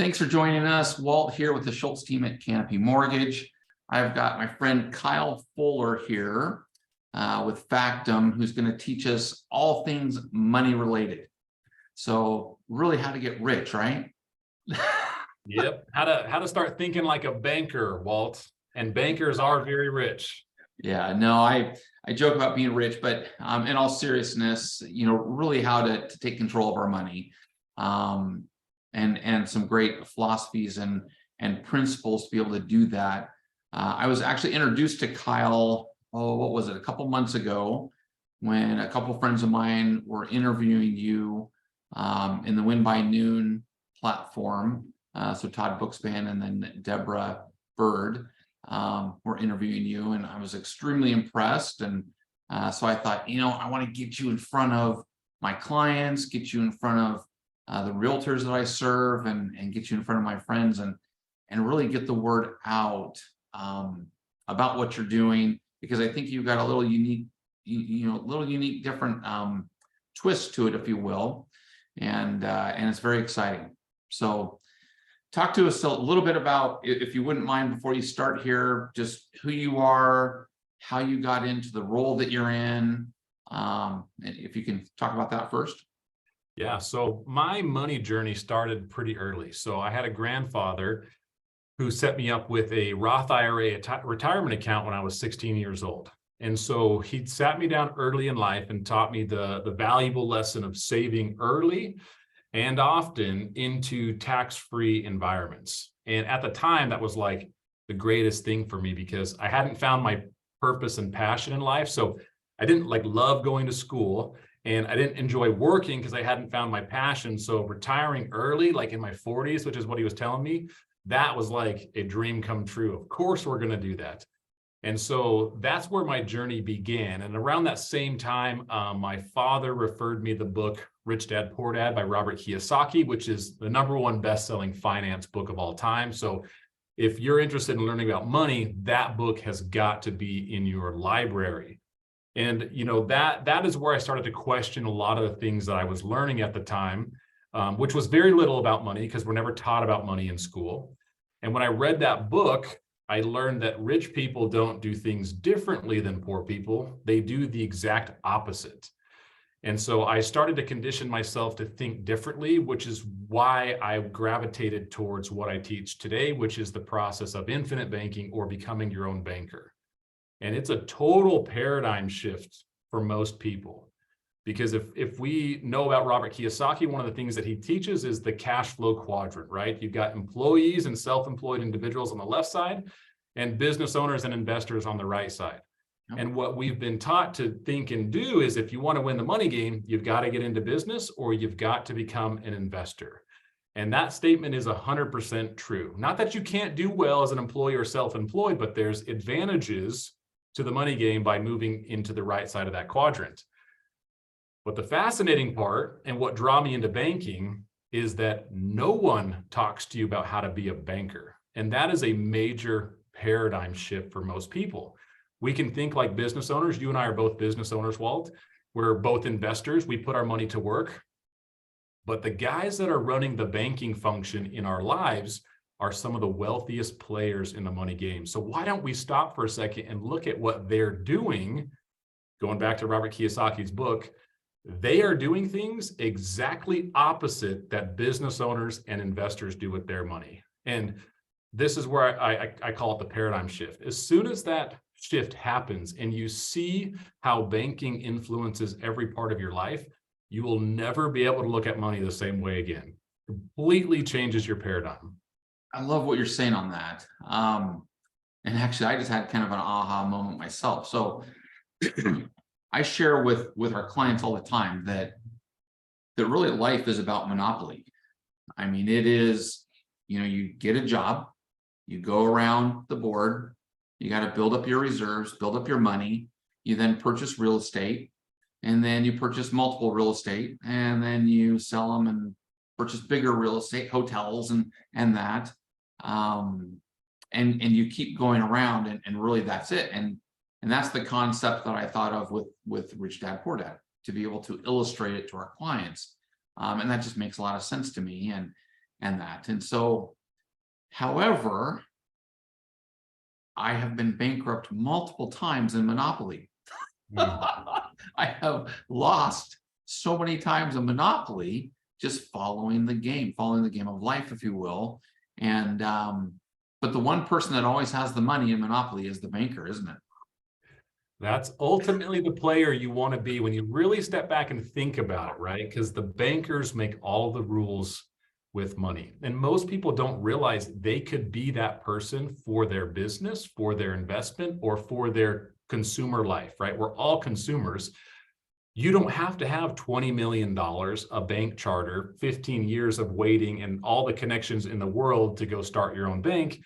Thanks for joining us. Walt here with the Schultz team at Canopy Mortgage. I've got my friend Kyle Fuller here with Factum, who's going to teach us all things money related. So really how to get rich, right? Yep. How to start thinking like a banker, Walt. And bankers are very rich. Yeah, no, I joke about being rich, but in all seriousness, really how to take control of our money. And some great philosophies and principles to be able to do that. I was actually introduced to Kyle, what was it, a couple months ago, when a couple friends of mine were interviewing you in the Win by Noon platform. So Todd Bookspan and then Deborah Bird were interviewing you, and I was extremely impressed. And so I thought, I want to get you in front of my clients, get you in front of the realtors that I serve, and get you in front of my friends, and really get the word out about what you're doing, because I think you've got a little unique, different twist to it, if you will, and it's very exciting. So talk to us a little bit about, if you wouldn't mind, before you start here, just who you are, how you got into the role that you're in, and if you can talk about that first. Yeah, so my money journey started pretty early. So I had a grandfather who set me up with a Roth IRA retirement account when I was 16 years old. And so he sat me down early in life and taught me the valuable lesson of saving early and often into tax-free environments. And at the time, that was like the greatest thing for me, because I hadn't found my purpose and passion in life. So I didn't love going to school, and I didn't enjoy working because I hadn't found my passion. So retiring early, like in my 40s, which is what he was telling me, that was like a dream come true. Of course, we're going to do that. And so that's where my journey began. And around that same time, my father referred me the book Rich Dad, Poor Dad by Robert Kiyosaki, which is the #1 best-selling finance book of all time. So if you're interested in learning about money, that book has got to be in your library. And that is where I started to question a lot of the things that I was learning at the time, which was very little about money, because we're never taught about money in school. And when I read that book, I learned that rich people don't do things differently than poor people. They do the exact opposite. And so I started to condition myself to think differently, which is why I gravitated towards what I teach today, which is the process of infinite banking, or becoming your own banker. And it's a total paradigm shift for most people, because if we know about Robert Kiyosaki, one of the things that he teaches is the cash flow quadrant, right? You've got employees and self-employed individuals on the left side, and business owners and investors on the right side. Yep. And what we've been taught to think and do is, if you want to win the money game, you've got to get into business, or you've got to become an investor. And that statement is 100% true. Not that you can't do well as an employee or self-employed, but there's advantages to the money game by moving into the right side of that quadrant. But the fascinating part, and what drew me into banking, is that no one talks to you about how to be a banker. And that is a major paradigm shift for most people. We can think like business owners. You and I are both business owners, Walt. We're both investors. We put our money to work. But the guys that are running the banking function in our lives are some of the wealthiest players in the money game. So why don't we stop for a second and look at what they're doing? Going back to Robert Kiyosaki's book, they are doing things exactly opposite that business owners and investors do with their money. And this is where I call it the paradigm shift. As soon as that shift happens and you see how banking influences every part of your life, you will never be able to look at money the same way again. Completely changes your paradigm. I love what you're saying on that. And actually, I just had kind of an aha moment myself. So I share with our clients all the time that really life is about monopoly. I mean, it is, you get a job, you go around the board, you got to build up your reserves, build up your money. You then purchase real estate, and then you purchase multiple real estate, and then you sell them and purchase bigger real estate, hotels and that. And you keep going around, and really that's it. And that's the concept that I thought of with Rich Dad, Poor Dad, to be able to illustrate it to our clients. And that just makes a lot of sense to me. and that. And so, however, I have been bankrupt multiple times in Monopoly. I have lost so many times in Monopoly just following the game of life, if you will. And but the one person that always has the money in Monopoly is the banker, isn't it? That's ultimately the player you want to be when you really step back and think about it, right? Because the bankers make all the rules with money. And most people don't realize they could be that person for their business, for their investment, or for their consumer life, right? We're all consumers. You don't have to have $20 million, a bank charter, 15 years of waiting, and all the connections in the world to go start your own bank.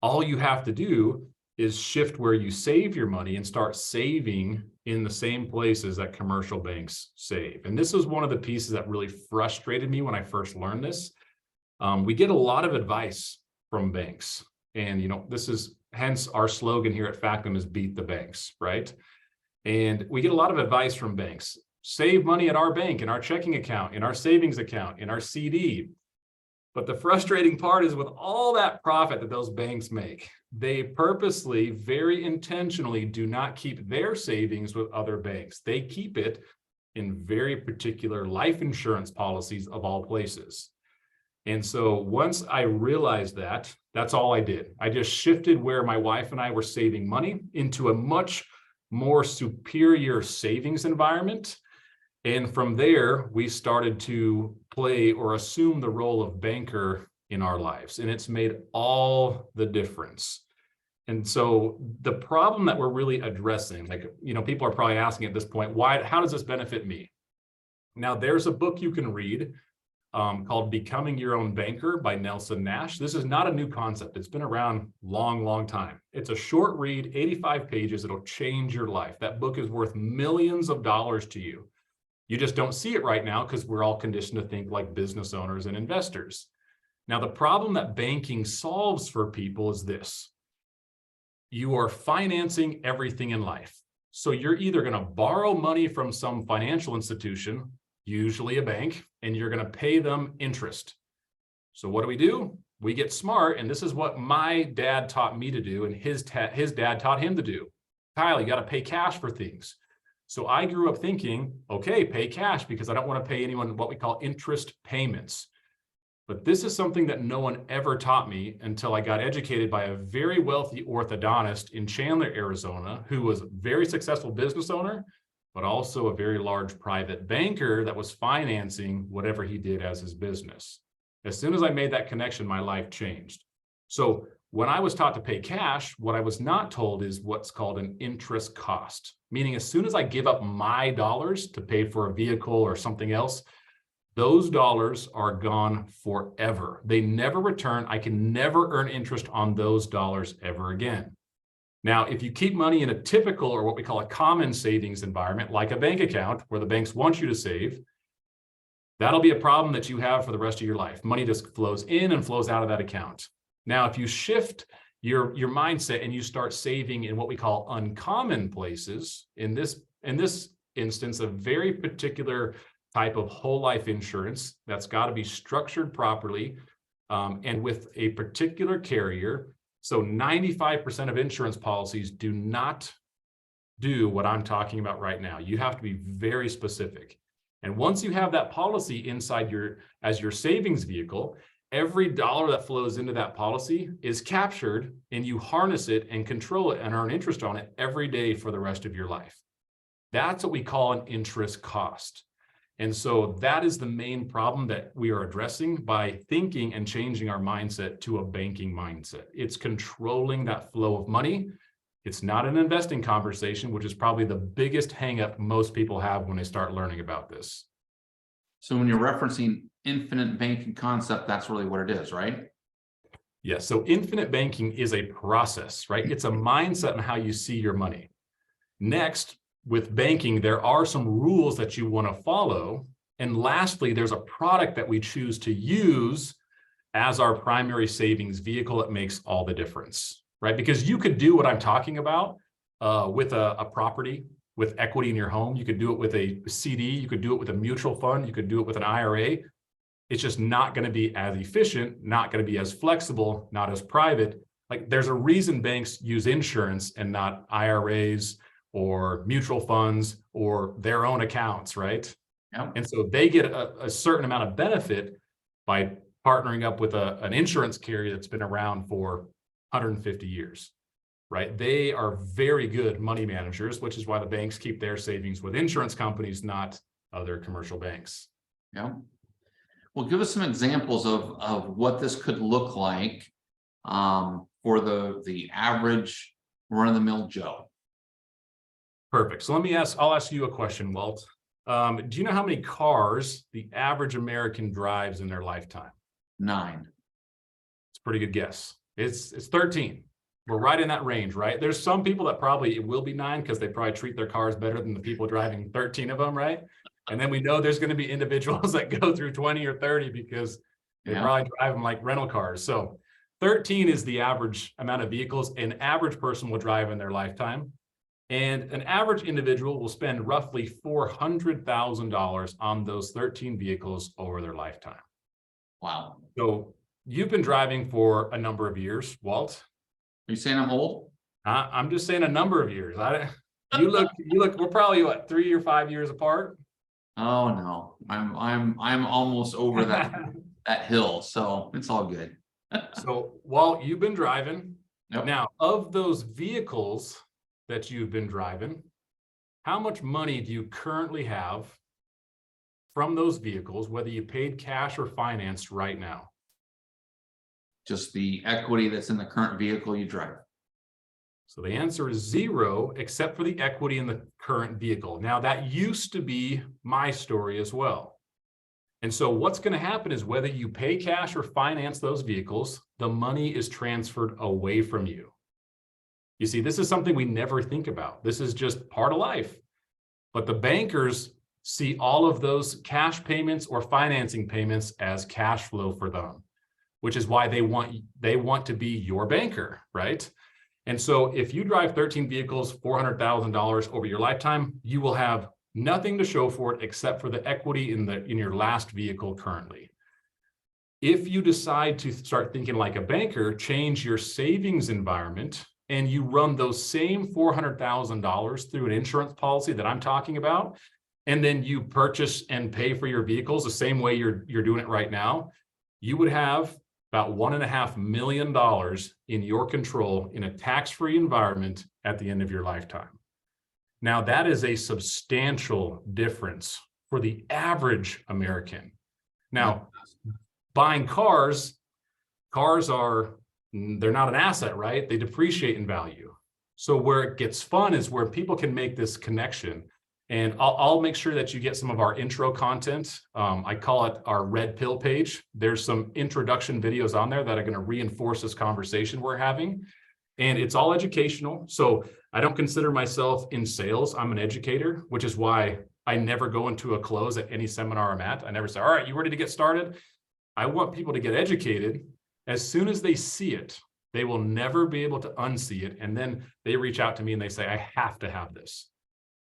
All you have to do is shift where you save your money and start saving in the same places that commercial banks save. And this was one of the pieces that really frustrated me when I first learned this. We get a lot of advice from banks. And, this is hence our slogan here at Factum is beat the banks, right? And we get a lot of advice from banks. Save money at our bank, in our checking account, in our savings account, in our CD. But the frustrating part is with all that profit that those banks make, they purposely, very intentionally do not keep their savings with other banks. They keep it in very particular life insurance policies of all places. And so once I realized that, that's all I did. I just shifted where my wife and I were saving money into a much more superior savings environment. And from there, we started to play or assume the role of banker in our lives. And it's made all the difference. And so the problem that we're really addressing, people are probably asking at this point, how does this benefit me? Now, there's a book you can read called Becoming Your Own Banker by Nelson Nash. This is not a new concept. It's been around long, long time. It's a short read, 85 pages. It'll change your life. That book is worth millions of dollars to you. You just don't see it right now because we're all conditioned to think like business owners and investors. Now, the problem that banking solves for people is this. You are financing everything in life. So you're either going to borrow money from some financial institution, usually a bank, and you're going to pay them interest. So what do? We get smart, and this is what my dad taught me to do, and his dad taught him to do. Kyle, you got to pay cash for things. So I grew up thinking, okay, pay cash because I don't want to pay anyone what we call interest payments. But this is something that no one ever taught me until I got educated by a very wealthy orthodontist in Chandler, Arizona, who was a very successful business owner, but also a very large private banker that was financing whatever he did as his business. As soon as I made that connection, my life changed. So when I was taught to pay cash, what I was not told is what's called an interest cost, meaning as soon as I give up my dollars to pay for a vehicle or something else, those dollars are gone forever. They never return. I can never earn interest on those dollars ever again. Now, if you keep money in a typical or what we call a common savings environment, like a bank account where the banks want you to save, that'll be a problem that you have for the rest of your life. Money just flows in and flows out of that account. Now, if you shift your mindset and you start saving in what we call uncommon places, in this instance, a very particular type of whole life insurance that's got to be structured properly and with a particular carrier. So 95% of insurance policies do not do what I'm talking about right now. You have to be very specific. And once you have that policy inside as your savings vehicle, every dollar that flows into that policy is captured and you harness it and control it and earn interest on it every day for the rest of your life. That's what we call an interest cost. And so that is the main problem that we are addressing by thinking and changing our mindset to a banking mindset. It's controlling that flow of money. It's not an investing conversation, which is probably the biggest hangup most people have when they start learning about this. So when you're referencing infinite banking concept, that's really what it is, right? Yes. So infinite banking is a process, right? It's a mindset on how you see your money. Next, with banking, there are some rules that you want to follow. And lastly, there's a product that we choose to use as our primary savings vehicle that makes all the difference, right? Because you could do what I'm talking about with a property, with equity in your home. You could do it with a CD. You could do it with a mutual fund. You could do it with an IRA. It's just not going to be as efficient, not going to be as flexible, not as private. Like there's a reason banks use insurance and not IRAs or mutual funds or their own accounts, right? Yep. And so they get a certain amount of benefit by partnering up with an insurance carrier that's been around for 150 years, right? They are very good money managers, which is why the banks keep their savings with insurance companies, not other commercial banks. Yeah. Well, give us some examples of what this could look like for the average run-of-the-mill Joe. Perfect. So I'll ask you a question, Walt. Do you know how many cars the average American drives in their lifetime? 9. It's a pretty good guess. It's 13. We're right in that range, right? There's some people that probably it will be 9 because they probably treat their cars better than the people driving 13 of them, right? And then we know there's going to be individuals that go through 20 or 30 because they probably drive them like rental cars. So 13 is the average amount of vehicles an average person will drive in their lifetime. And an average individual will spend roughly $400,000 on those 13 vehicles over their lifetime. Wow. So you've been driving for a number of years, Walt. Are you saying I'm old? I'm just saying a number of years. You look, we're probably what, 3 or 5 years apart. Oh no, I'm almost over that hill, so it's all good. So Walt, you've been driving. Yep. Now, of those vehicles that you've been driving, how much money do you currently have from those vehicles, whether you paid cash or financed right now? Just the equity that's in the current vehicle you drive. So the answer is 0, except for the equity in the current vehicle. Now, that used to be my story as well. And so what's going to happen is whether you pay cash or finance those vehicles, the money is transferred away from you. You see, this is something we never think about. This is just part of life. But the bankers see all of those cash payments or financing payments as cash flow for them, which is why they want to be your banker, right? And so if you drive 13 vehicles, $400,000 over your lifetime, you will have nothing to show for it except for the equity in your last vehicle currently. If you decide to start thinking like a banker, change your savings environment, and you run those same $400,000 through an insurance policy that I'm talking about, and then you purchase and pay for your vehicles the same way you're doing it right now, you would have about $1.5 million in your control in a tax-free environment at the end of your lifetime. Now, that is a substantial difference for the average American. Now, buying cars they're not an asset, right? They depreciate in value. So where it gets fun is where people can make this connection. And I'll make sure that you get some of our intro content. I call it our red pill page. There's some introduction videos on there that are going to reinforce this conversation we're having. And it's all educational. So I don't consider myself in sales. I'm an educator, which is why I never go into a close at any seminar I'm at. I never say, all right, you ready to get started? I want people to get educated. As soon as they see it, they will never be able to unsee it. And then they reach out to me and they say, I have to have this.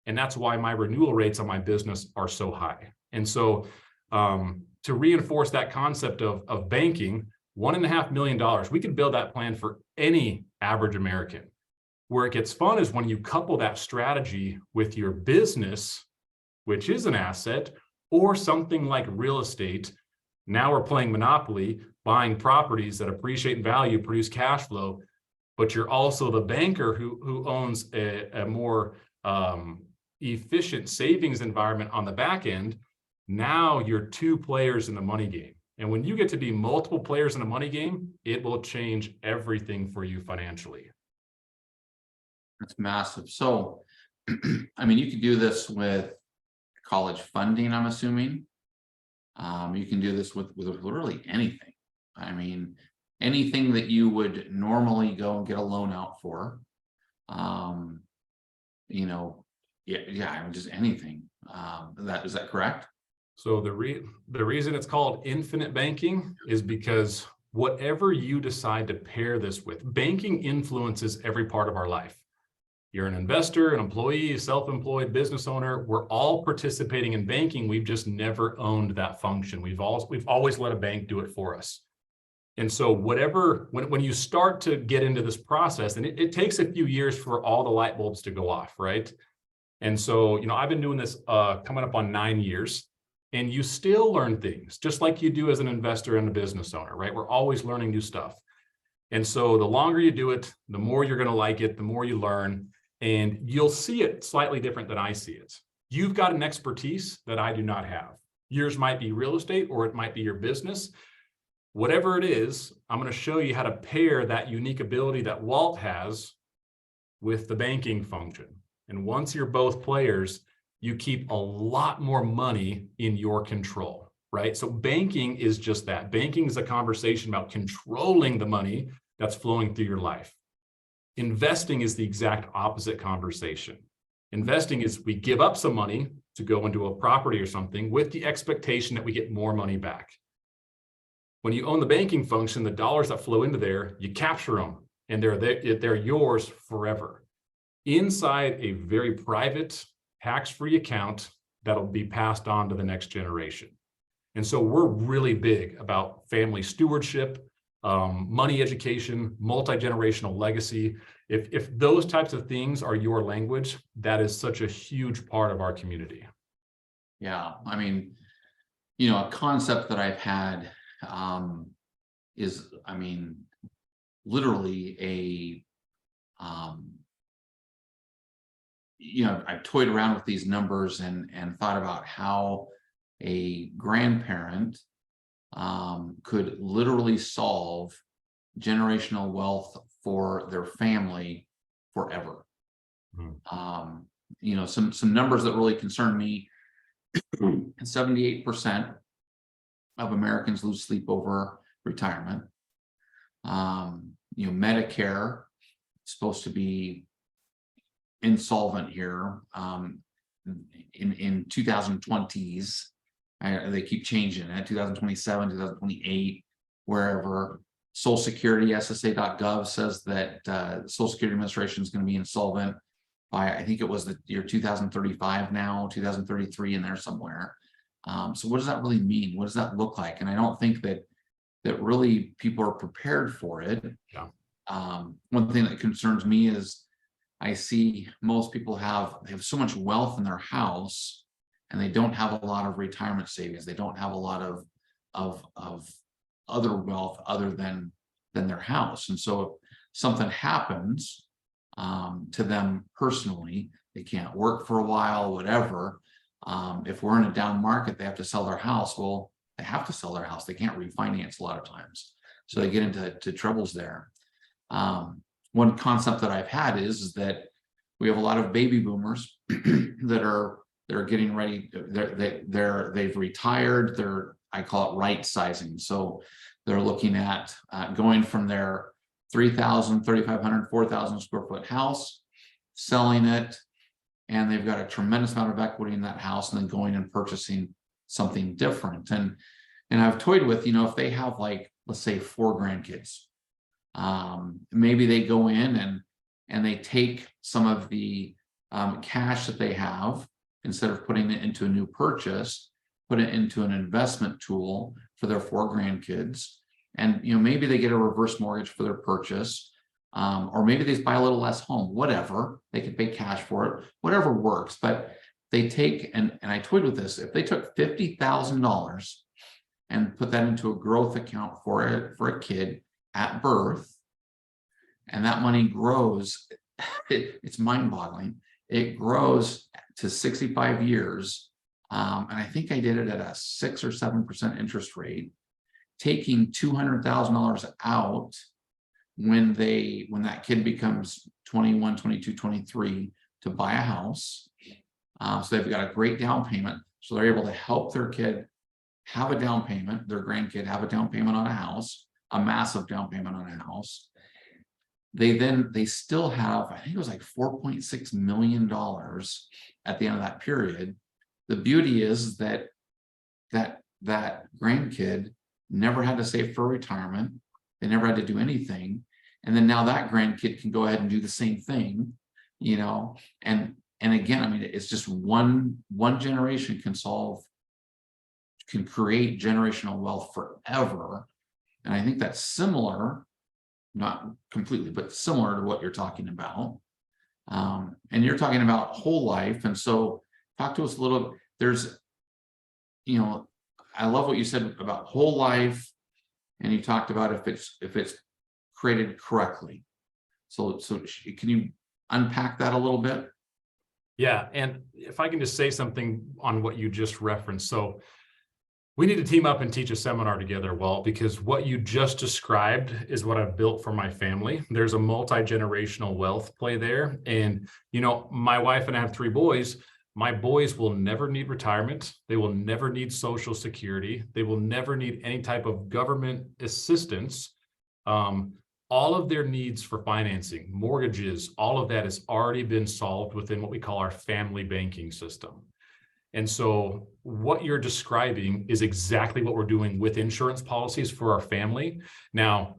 And that's why my renewal rates on my business are so high. And so to reinforce that concept of banking, $1.5 million, we could build that plan for any average American. Where it gets fun is when you couple that strategy with your business, which is an asset, or something like real estate. Now we're playing Monopoly, buying properties that appreciate in value, produce cash flow, but you're also the banker who owns a more efficient savings environment on the back end. Now you're 2 players in the money game. And when you get to be multiple players in a money game, it will change everything for you financially. That's massive. So, I mean, you could do this with college funding, I'm assuming. You can do this with literally anything. I mean, anything that you would normally go and get a loan out for. Just anything. Is that correct? So the reason it's called infinite banking is because whatever you decide to pair this with, banking influences every part of our life. You're an investor, an employee, self-employed business owner. We're all participating in banking. We've just never owned that function. We've always let a bank do it for us. And so when you start to get into this process, and it takes a few years for all the light bulbs to go off, right? And so, I've been doing this coming up on 9 years, and you still learn things just like you do as an investor and a business owner, right? We're always learning new stuff. And so the longer you do it, the more you're going to like it, the more you learn, and you'll see it slightly different than I see it. You've got an expertise that I do not have. Yours might be real estate, or it might be your business. Whatever it is, I'm going to show you how to pair that unique ability that Walt has with the banking function. And once you're both players, you keep a lot more money in your control, right? So banking is just that. Banking is a conversation about controlling the money that's flowing through your life. Investing is the exact opposite conversation. Investing is we give up some money to go into a property or something with the expectation that we get more money back. When you own the banking function, the dollars that flow into there, you capture them, and they're yours forever inside a very private, tax-free account that'll be passed on to the next generation. And so we're really big about family stewardship, money education, multi-generational legacy. If those types of things are your language, that is such a huge part of our community. Yeah, I mean, a concept that I've had is, literally I've toyed around with these numbers and thought about how a grandparent could literally solve generational wealth for their family forever. Some numbers that really concern me: 78% of Americans lose sleep over retirement. Medicare is supposed to be insolvent here in 2020s. They keep changing it, 2027, 2028, wherever. Social Security, SSA.gov says that the Social Security Administration is going to be insolvent by, I think it was the year 2035 now, 2033 in there somewhere. So what does that really mean? What does that look like? And I don't think that really people are prepared for it. Yeah. One thing that concerns me is I see most people have so much wealth in their house, and they don't have a lot of retirement savings. They don't have a lot of other wealth other than their house. And so if something happens to them personally, they can't work for a while, whatever. If we're in a down market, they have to sell their house. Well, they have to sell their house. They can't refinance a lot of times. So they get into troubles there. One concept that I've had is that we have a lot of baby boomers that are getting ready. They've retired. I call it right sizing. So they're looking at going from their 3,000, 3,500, 4,000 square foot house, selling it, and they've got a tremendous amount of equity in that house, and then going and purchasing something different. And I've toyed with, if they have, like, let's say 4 grandkids, maybe they go in and they take some of the cash that they have, instead of putting it into a new purchase, put it into an investment tool for their 4 grandkids. And maybe they get a reverse mortgage for their purchase, or maybe they buy a little less home, whatever. They can pay cash for it, whatever works. But they take, and I toyed with this, if they took $50,000 and put that into a growth account for a kid at birth, and that money grows, it's mind-boggling. It grows to 65 years. And I think I did it at a 6 or 7% interest rate, taking $200,000 out when that kid becomes 21, 22, 23 to buy a house. So they've got a great down payment. So they're able to help their kid have a down payment, their grandkid have a down payment on a house, a massive down payment on a house. They still have, I think it was like $4.6 million at the end of that period. The beauty is that grandkid never had to save for retirement. They never had to do anything. And then now that grandkid can go ahead and do the same thing you know, and again, I mean, it's just one generation can create generational wealth forever. And I think that's similar, not completely, but similar to what you're talking about. And you're talking about whole life. And so talk to us a little, there's, you know, I love what you said about whole life. And you talked about if it's created correctly. So can you unpack that a little bit? Yeah. And if I can just say something on what you just referenced. So we need to team up and teach a seminar together, Walt, because what you just described is what I've built for my family. There's a multi-generational wealth play there. And, you know, my wife and I have 3 boys. My boys will never need retirement. They will never need Social Security. They will never need any type of government assistance. All of their needs for financing, mortgages, all of that has already been solved within what we call our family banking system. And so what you're describing is exactly what we're doing with insurance policies for our family. Now,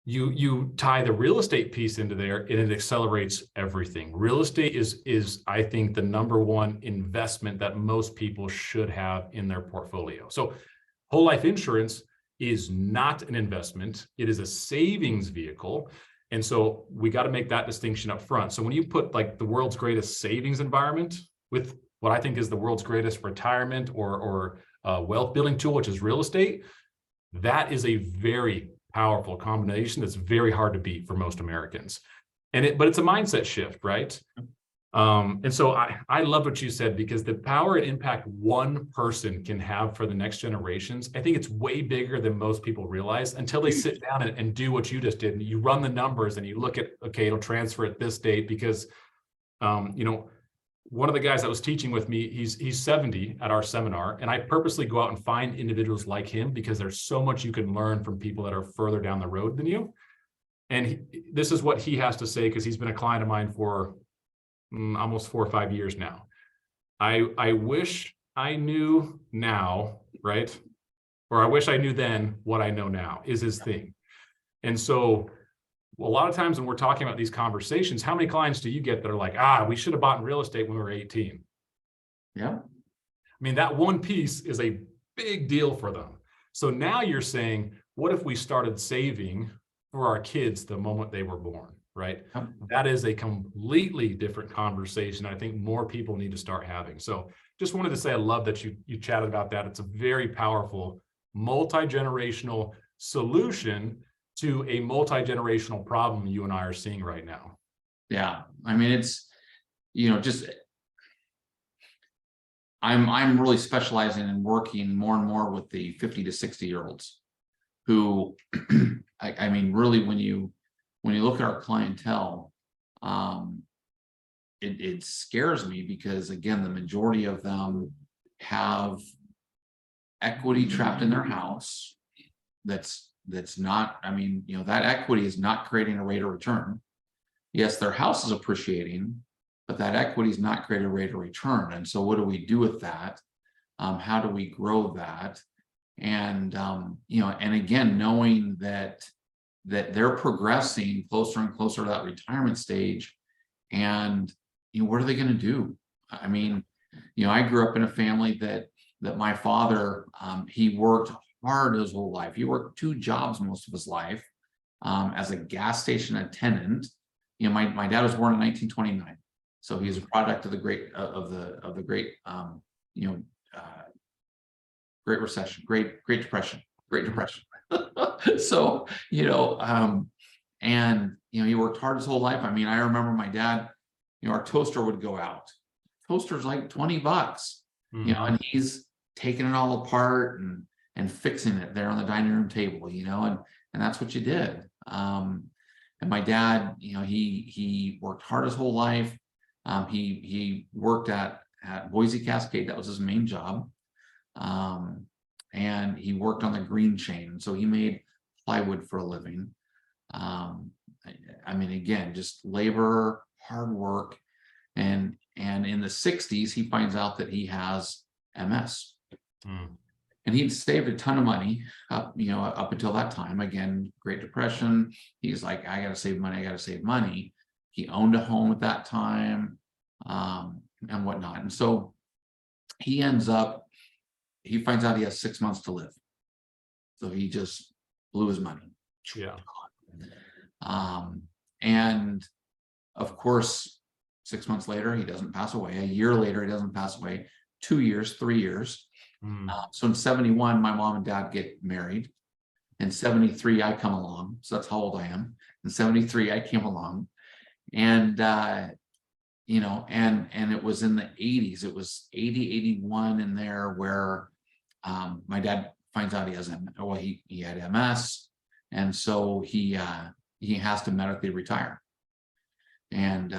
you tie the real estate piece into there and it accelerates everything. Real estate is I think the #1 investment that most people should have in their portfolio. So whole life insurance is not an investment. It is a savings vehicle. And so we got to make that distinction up front. So when you put like the world's greatest savings environment with what I think is the world's greatest retirement or wealth building tool, which is real estate, that is a very powerful combination that's very hard to beat for most Americans. But it's a mindset shift, right? And so I love what you said, because the power and impact one person can have for the next generations, I think it's way bigger than most people realize until they sit down and do what you just did. And you run the numbers and you look at, okay, it'll transfer at this date because, you know, one of the guys that was teaching with me, he's 70 at our seminar, and I purposely go out and find individuals like him because there's so much you can learn from people that are further down the road than you. And this is what he has to say, because he's been a client of mine for almost 4 or 5 years now. I wish I knew now, right? Or I wish I knew then what I know now is his thing. And so a lot of times when we're talking about these conversations, how many clients do you get that are like, we should have bought in real estate when we were 18? Yeah. I mean, that one piece is a big deal for them. So now you're saying, what if we started saving for our kids the moment they were born, right? Yep. That is a completely different conversation I think more people need to start having. So just wanted to say, I love that you chatted about that. It's a very powerful multi-generational solution to a multi-generational problem you and I are seeing right now. Yeah. I mean, it's, you know, just, I'm really specializing in working more and more with the 50 to 60-year-olds who, I mean, really, when you look at our clientele, it scares me because, again, the majority of them have equity trapped in their house. That's not, I mean, you know, that equity is not creating a rate of return. Yes, their house is appreciating, but that equity is not creating a rate of return. And so what do we do with that? How do we grow that? And, you know, and again, knowing that they're progressing closer and closer to that retirement stage, and, you know, what are they going to do? I mean, you know, I grew up in a family that my father, he worked hard his whole life. He worked 2 jobs most of his life, as a gas station attendant. You know, my dad was born in 1929, so he's a product of the great you know, Great Recession, Great Depression. So, you know, and, you know, he worked hard his whole life. I mean, I remember my dad, you know, our toaster would go out. Toaster's like $20, you know, and he's taking it all apart and fixing it there on the dining room table, you know, and that's what you did. And my dad, you know, he worked hard his whole life. He worked at Boise Cascade. That was his main job. And he worked on the green chain. So he made plywood for a living. I mean, again, just labor, hard work. And in the 60s, he finds out that he has MS. And he'd saved a ton of money up until that time. Again, Great Depression. He's like, I got to save money. He owned a home at that time, and whatnot. And so he finds out he has 6 months to live. So he just blew his money. Yeah. And of course, 6 months later, he doesn't pass away. A year later, he doesn't pass away. 2 years, 3 years. So in 71, my mom and dad get married. In 73, I come along. So that's how old I am. In 73, I came along. And, you know, and it was in the 80s. It was 80, 81 in there where my dad finds out he has he had MS. And so he has to medically retire. And,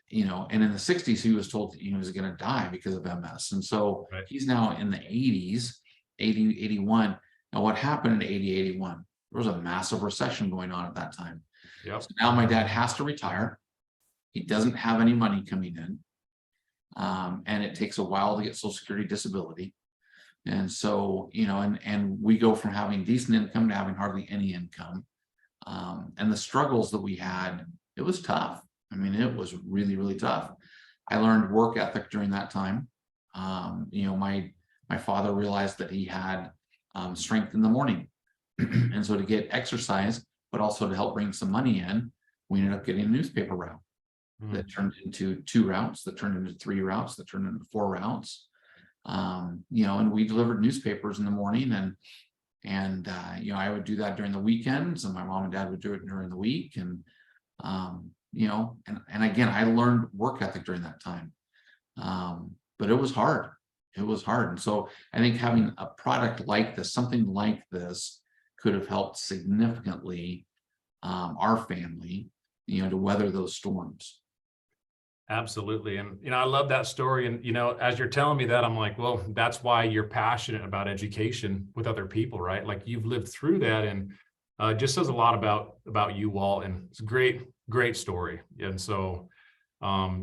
you know, and in the 60s, he was told he was going to die because of MS. And so Right. he's now in the 80s, 80, 81. Now, what happened in 80, 81? There was a massive recession going on at that time. Yep. So now my dad has to retire. He doesn't have any money coming in. And it takes a while to get Social Security disability. And so, you know, and we go from having decent income to having hardly any income. And the struggles that we had, it was tough. I mean, it was really, really tough. I learned work ethic during that time. You know, my father realized that he had strength in the morning. And so to get exercise, but also to help bring some money in, we ended up getting a newspaper route that turned into 2 routes, that turned into 3 routes, that turned into 4 routes. You know, and we delivered newspapers in the morning, and you know, I would do that during the weekends, and my mom and dad would do it during the week. And you know, and again, I learned work ethic during that time. But it was hard. It was hard. And so I think having a product like this, something like this, could have helped significantly our family, you know, to weather those storms. Absolutely. And, you know, I love that story. And, you know, as you're telling me that, I'm like, well, that's why you're passionate about education with other people, right? Like, you've lived through that, and just says a lot about you, Walt. And it's a great story. And so,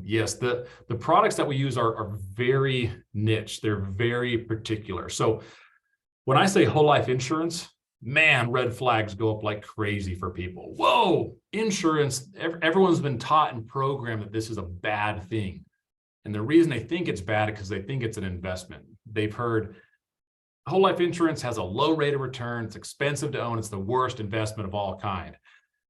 yes, the products that we use are very niche. They're very particular. So when I say whole life insurance, man, red flags go up like crazy for people. Whoa, insurance. Everyone's been taught and programmed that this is a bad thing. And the reason they think it's bad is because they think it's an investment. They've heard whole life insurance has a low rate of return. It's expensive to own. It's the worst investment of all kind.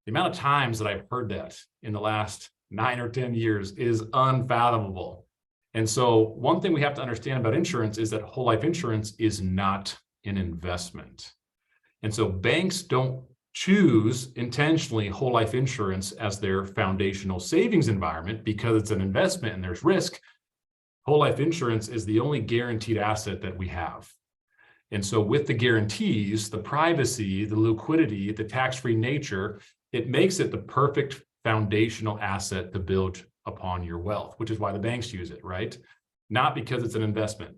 The amount of times that I've heard that in the last 9 or 10 years is unfathomable. And so one thing we have to understand about insurance is that whole life insurance is not an investment. And so banks don't choose intentionally whole life insurance as their foundational savings environment because it's an investment and there's risk. Whole life insurance is the only guaranteed asset that we have. And so with the guarantees, the privacy, the liquidity, the tax-free nature, it makes it the perfect foundational asset to build upon your wealth, which is why the banks use it, right? Not because it's an investment.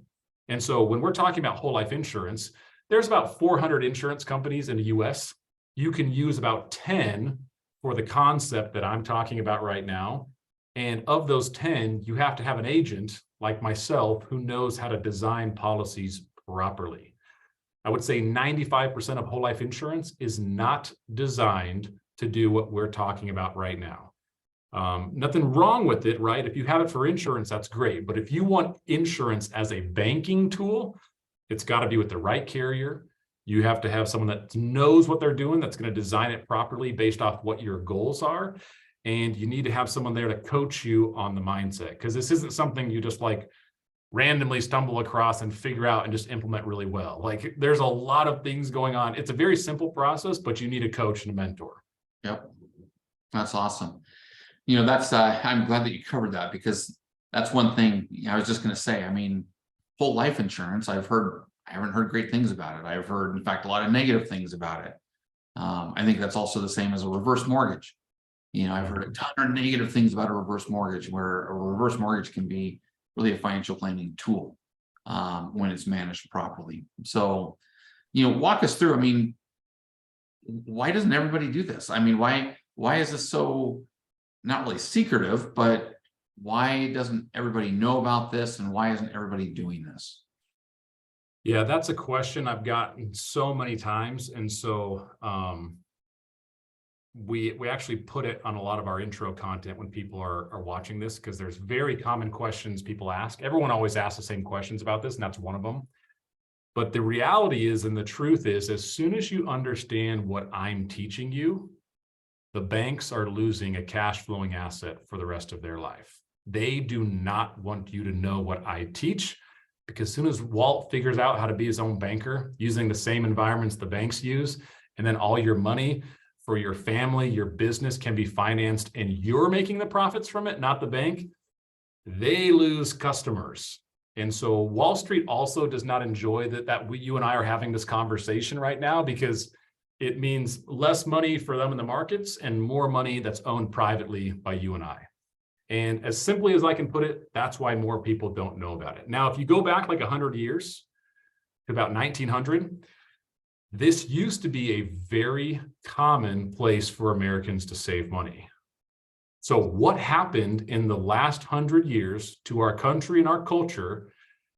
And so when we're talking about whole life insurance, there's about 400 insurance companies in the US. You can use about 10 for the concept that I'm talking about right now. And of those 10, you have to have an agent like myself who knows how to design policies properly. I would say 95% of whole life insurance is not designed to do what we're talking about right now. Nothing wrong with it, right? If you have it for insurance, that's great. But if you want insurance as a banking tool, it's got to be with the right carrier. You have to have someone that knows what they're doing, that's going to design it properly based off what your goals are. And you need to have someone there to coach you on the mindset, because this isn't something you just like randomly stumble across and figure out and just implement really well. Like, there's a lot of things going on. It's a very simple process, but you need a coach and a mentor. Yep. That's awesome. You know, that's I'm glad that you covered that, because that's one thing I was just going to say. I mean, whole life insurance, I haven't heard great things about it. I've heard, in fact, a lot of negative things about it. I think that's also the same as a reverse mortgage. You know, I've heard a ton of negative things about a reverse mortgage, where a reverse mortgage can be really a financial planning tool when it's managed properly. So, you know, walk us through. I mean, why doesn't everybody do this? I mean, why is this so not really secretive, but why doesn't everybody know about this, and why isn't everybody doing this? Yeah, that's a question I've gotten so many times. And so we actually put it on a lot of our intro content when people are watching this, because there's very common questions people ask. Everyone always asks the same questions about this, and that's one of them. But the reality is, and the truth is, as soon as you understand what I'm teaching you, the banks are losing a cash flowing asset for the rest of their life. They do not want you to know what I teach, because as soon as Walt figures out how to be his own banker using the same environments the banks use, and then all your money for your family, your business can be financed and you're making the profits from it, not the bank, they lose customers. And so Wall Street also does not enjoy you and I are having this conversation right now, because it means less money for them in the markets and more money that's owned privately by you and I. And as simply as I can put it, that's why more people don't know about it. Now, if you go back like 100 years to about 1900, this used to be a very common place for Americans to save money. So what happened in the last 100 years to our country and our culture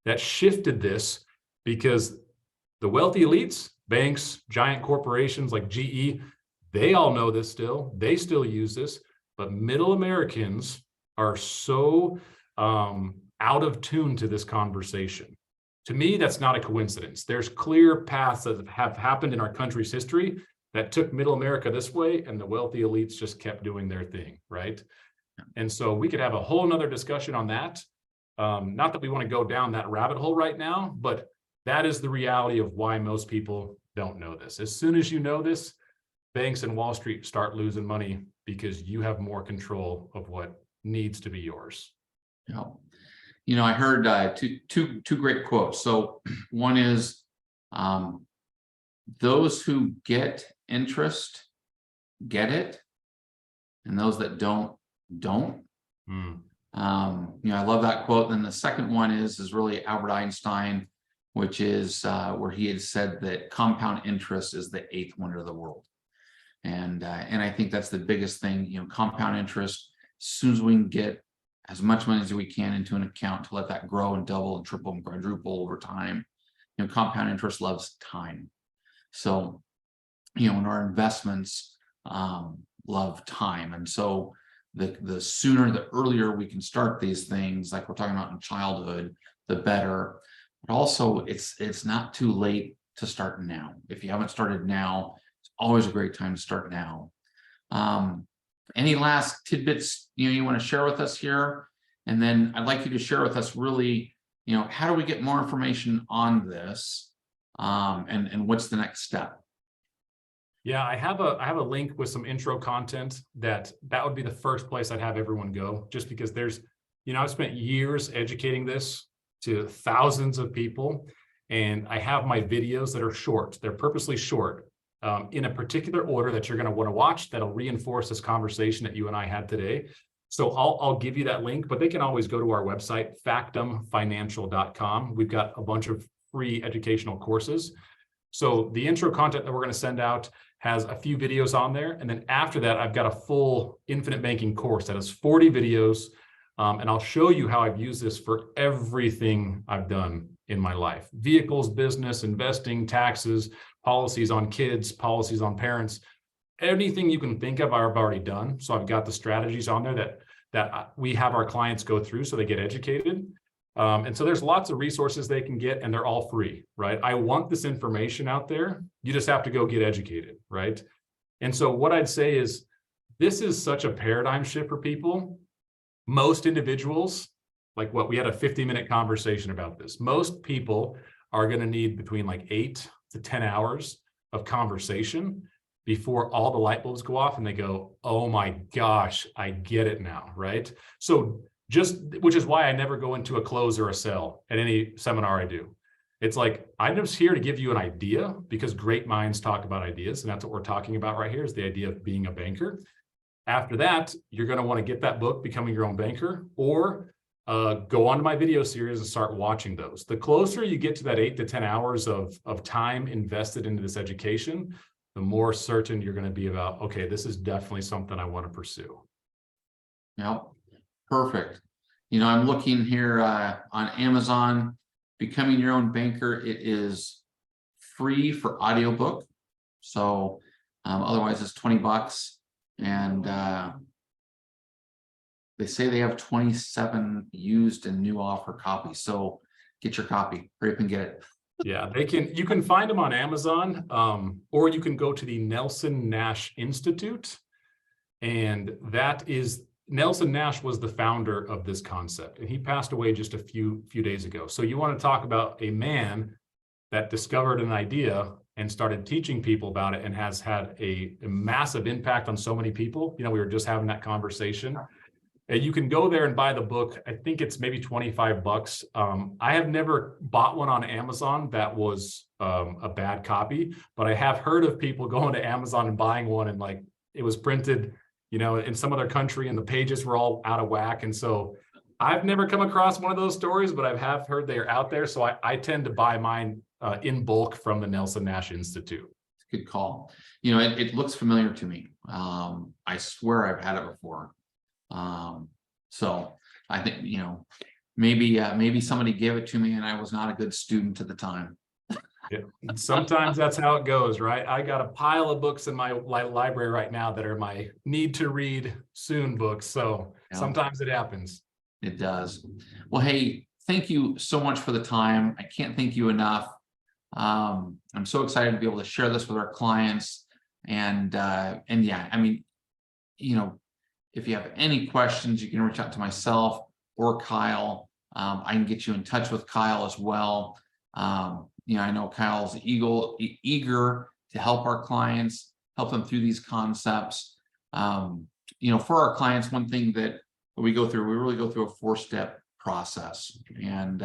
that shifted this? Because the wealthy elites, banks, giant corporations like GE, they all know this still. They still use this, but middle Americans are so out of tune to this conversation. To me, that's not a coincidence. There's clear paths that have happened in our country's history that took middle America this way, and the wealthy elites just kept doing their thing, right? And so we could have a whole nother discussion on that. Not that we want to go down that rabbit hole right now, but that is the reality of why most people don't know this. As soon as you know this, banks and Wall Street start losing money because you have more control of what needs to be yours. Yeah. You know, I heard two great quotes. So one is, those who get interest get it, and those that don't. You know, I love that quote. And the second one is really Albert Einstein, which is where he had said that compound interest is the eighth wonder of the world. And I think that's the biggest thing. You know, compound interest. As soon as we can get as much money as we can into an account to let that grow and double and triple and quadruple over time. You know, compound interest loves time. So, you know, in our investments love time. And so the sooner, the earlier we can start these things, like we're talking about in childhood, the better. But also it's not too late to start now. If you haven't started now, it's always a great time to start now. Any last tidbits you want to share with us here? And then I'd like you to share with us really, how do we get more information on this? And what's the next step? Yeah, I have a link with some intro content that would be the first place I'd have everyone go, just because there's, I've spent years educating this to thousands of people, and I have my videos that are short. They're purposely short. In a particular order that you're going to want to watch that'll reinforce this conversation that you and I had today. So I'll give you that link, but they can always go to our website, factumfinancial.com. We've got a bunch of free educational courses. So the intro content that we're going to send out has a few videos on there. And then after that, I've got a full infinite banking course that has 40 videos. And I'll show you how I've used this for everything I've done in my life: vehicles, business, investing, taxes, policies on kids, policies on parents, anything you can think of, I've already done. So I've got the strategies on there that we have our clients go through so they get educated. And so there's lots of resources they can get, and they're all free, right? I want this information out there. You just have to go get educated, right? And so what I'd say is, this is such a paradigm shift for people. Most individuals, like we had a 50-minute conversation about this. Most people are going to need between like 8 to 10 hours of conversation before all the light bulbs go off and they go, oh my gosh, I get it now, right? So which is why I never go into a close or a sell at any seminar I do. It's like, I'm just here to give you an idea, because great minds talk about ideas. And that's what we're talking about right here, is the idea of being a banker. After that, you're going to want to get that book, Becoming Your Own Banker, or go on to my video series and start watching those. The closer you get to that 8 to 10 hours of time invested into this education, the more certain you're going to be about, okay, this is definitely something I want to pursue. Yep. Perfect. I'm looking here on Amazon, Becoming Your Own Banker. It is free for audiobook. So otherwise it's $20. And they say they have 27 used and new offer copies. So get your copy, hurry up and get it. Yeah, you can find them on Amazon, or you can go to the Nelson Nash Institute. And that is, Nelson Nash was the founder of this concept, and he passed away just a few days ago. So you want to talk about a man that discovered an idea and started teaching people about it and has had a massive impact on so many people. You know, we were just having that conversation. You can go there and buy the book. I think it's maybe $25. I have never bought one on Amazon that was a bad copy, but I have heard of people going to Amazon and buying one, and like it was printed, you know, in some other country and the pages were all out of whack. And so I've never come across one of those stories, but I have heard they are out there. So I tend to buy mine in bulk from the Nelson Nash Institute. Good call. You know, it looks familiar to me. I swear I've had it before. So I think, you know, maybe somebody gave it to me and I was not a good student at the time. Yeah. Sometimes that's how it goes, right? I got a pile of books in my library right now that are my need to read soon books. So yeah, sometimes it happens. It does. Well, hey, thank you so much for the time. I can't thank you enough. I'm so excited to be able to share this with our clients. And yeah, I mean, you know, if you have any questions, you can reach out to myself or Kyle. I can get you in touch with Kyle as well. You know, I know Kyle's eager to help our clients, help them through these concepts. You know, for our clients, one thing that we go through, we really go through a 4-step process. And,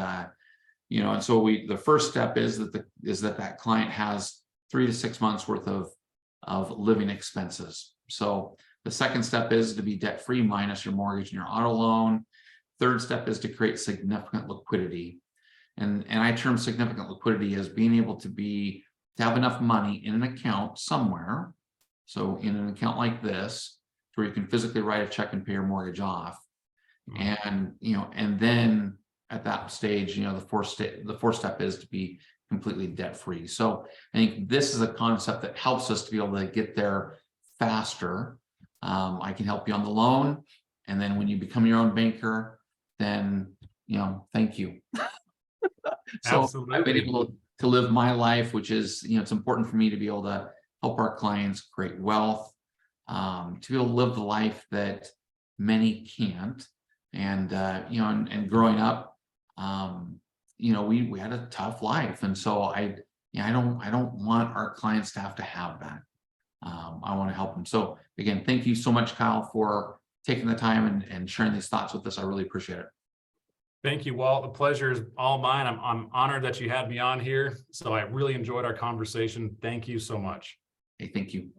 you know, and so the first step is that client has 3 to 6 months worth of living expenses. So the second step is to be debt-free minus your mortgage and your auto loan. Third step is to create significant liquidity. And I term significant liquidity as being able to have enough money in an account somewhere. So in an account like this, where you can physically write a check and pay your mortgage off. And, you know, and then at that stage, you know, the fourth step is to be completely debt-free. So I think this is a concept that helps us to be able to get there faster. I can help you on the loan. And then when you become your own banker, then, you know, thank you. So absolutely. I've been able to live my life, which is, you know, it's important for me to be able to help our clients create wealth, to be able to live the life that many can't. And, you know, and growing up, you know, we had a tough life. And so I don't want our clients to have that. I want to help them. So again, thank you so much, Kyle, for taking the time and sharing these thoughts with us. I really appreciate it. Thank you, Walt. The pleasure is all mine. I'm honored that you had me on here. So I really enjoyed our conversation. Thank you so much. Hey, thank you.